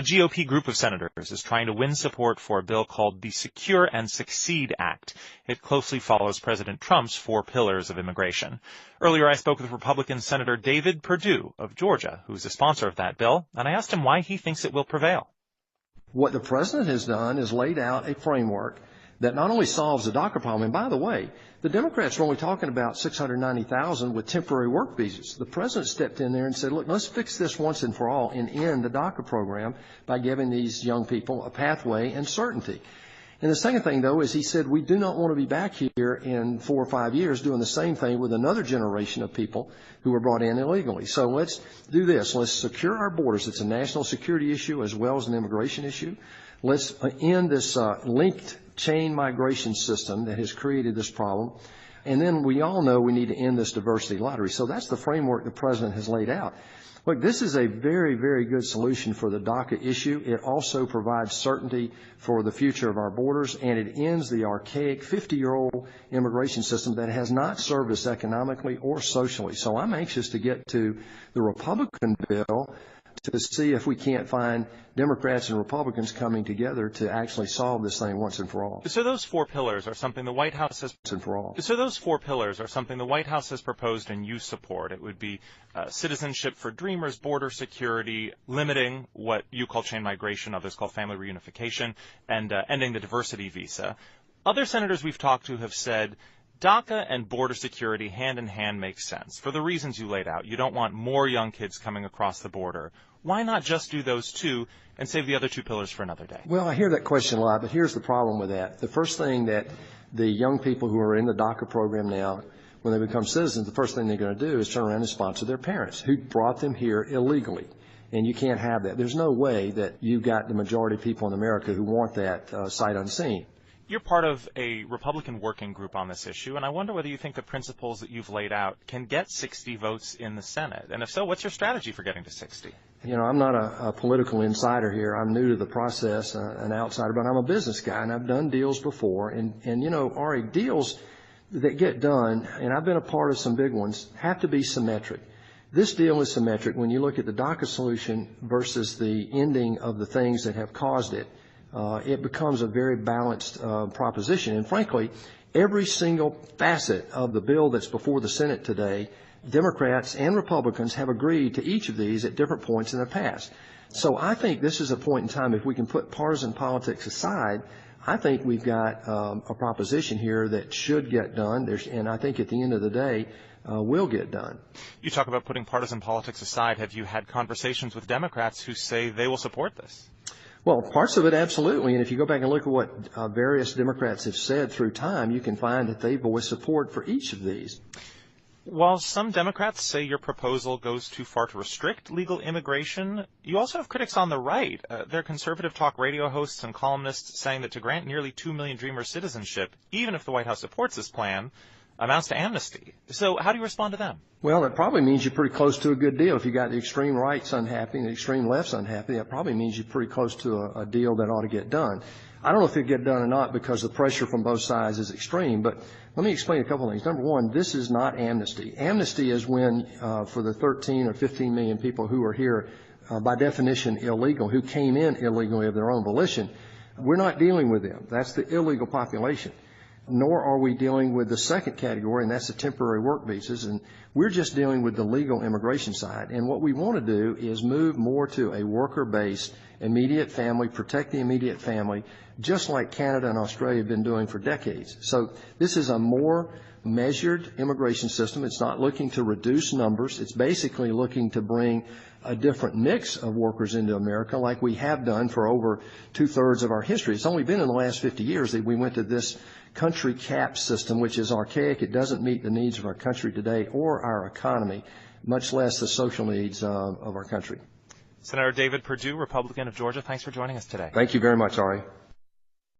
GOP group of senators is trying to win support for a bill called the Secure and Succeed Act. It closely follows President Trump's 4 pillars of immigration. Earlier, I spoke with Republican Senator David Perdue of Georgia, who's a sponsor of that bill, and I asked him why he thinks it will prevail. What the president has done is laid out a framework that not only solves the DACA problem, and by the way, the Democrats were only talking about 690,000 with temporary work visas. The president stepped in there and said, look, let's fix this once and for all and end the DACA program by giving these young people a pathway and certainty. And the second thing, though, is he said we do not want to be back here in 4 or 5 years doing the same thing with another generation of people who were brought in illegally. So let's do this. Let's secure our borders. It's a national security issue as well as an immigration issue. Let's end this linked chain migration system that has created this problem. And then we all know we need to end this diversity lottery. So that's the framework the president has laid out. Look, this is a very, very good solution for the DACA issue. It also provides certainty for the future of our borders, and it ends the archaic 50-year-old immigration system that has not served us economically or socially. So I'm anxious to get to the Republican bill to see if we can't find Democrats and Republicans coming together to actually solve this thing once and for all. So those 4 pillars are something the White House has proposed and you support. It would be citizenship for dreamers, border security, limiting what you call chain migration, others call family reunification, and ending the diversity visa. Other senators we've talked to have said DACA and border security hand in hand makes sense for the reasons you laid out. You don't want more young kids coming across the border. Why not just do those 2 and save the other 2 pillars for another day? Well, I hear that question a lot, but here's the problem with that. The first thing that the young people who are in the DACA program now, when they become citizens, the first thing they're going to do is turn around and sponsor their parents who brought them here illegally. And you can't have that. There's no way that you've got the majority of people in America who want that sight unseen. You're part of a Republican working group on this issue, and I wonder whether you think the principles that you've laid out can get 60 votes in the Senate. And if so, what's your strategy for getting to 60? You know, I'm not a political insider here. I'm new to the process, an outsider, but I'm a business guy, and I've done deals before. And you know, Ari, deals that get done, and I've been a part of some big ones, have to be symmetric. This deal is symmetric when you look at the DACA solution versus the ending of the things that have caused it. It becomes a very balanced proposition. And frankly, every single facet of the bill that's before the Senate today, Democrats and Republicans have agreed to each of these at different points in the past. So I think this is a point in time, if we can put partisan politics aside, I think we've got a proposition here that should get done, and I think at the end of the day, will get done. You talk about putting partisan politics aside. Have you had conversations with Democrats who say they will support this? Well, parts of it, absolutely. And if you go back and look at what various Democrats have said through time, you can find that they voice support for each of these. While some Democrats say your proposal goes too far to restrict legal immigration, you also have critics on the right. They're conservative talk radio hosts and columnists saying that to grant nearly 2 million Dreamers citizenship, even if the White House supports this plan, amounts to amnesty. So how do you respond to them? Well, it probably means you're pretty close to a good deal. If you got the extreme right's unhappy and the extreme left's unhappy, that probably means you're pretty close to a deal that ought to get done. I don't know if it'll get done or not because the pressure from both sides is extreme, but let me explain a couple of things. Number one, this is not amnesty. Amnesty is when, for the 13 or 15 million people who are here, by definition illegal, who came in illegally of their own volition, we're not dealing with them. That's the illegal population. Nor are we dealing with the second category, and that's the temporary work visas, and we're just dealing with the legal immigration side. And what we want to do is move more to a worker-based immediate family, protect the immediate family, just like Canada and Australia have been doing for decades. So this is a more measured immigration system. It's not looking to reduce numbers. It's basically looking to bring a different mix of workers into America like we have done for over 2/3 of our history. It's only been in the last 50 years that we went to this country cap system, which is archaic. It doesn't meet the needs of our country today or our economy, much less the social needs of our country. Senator David Perdue, Republican of Georgia, thanks for joining us today. Thank you very much, Ari.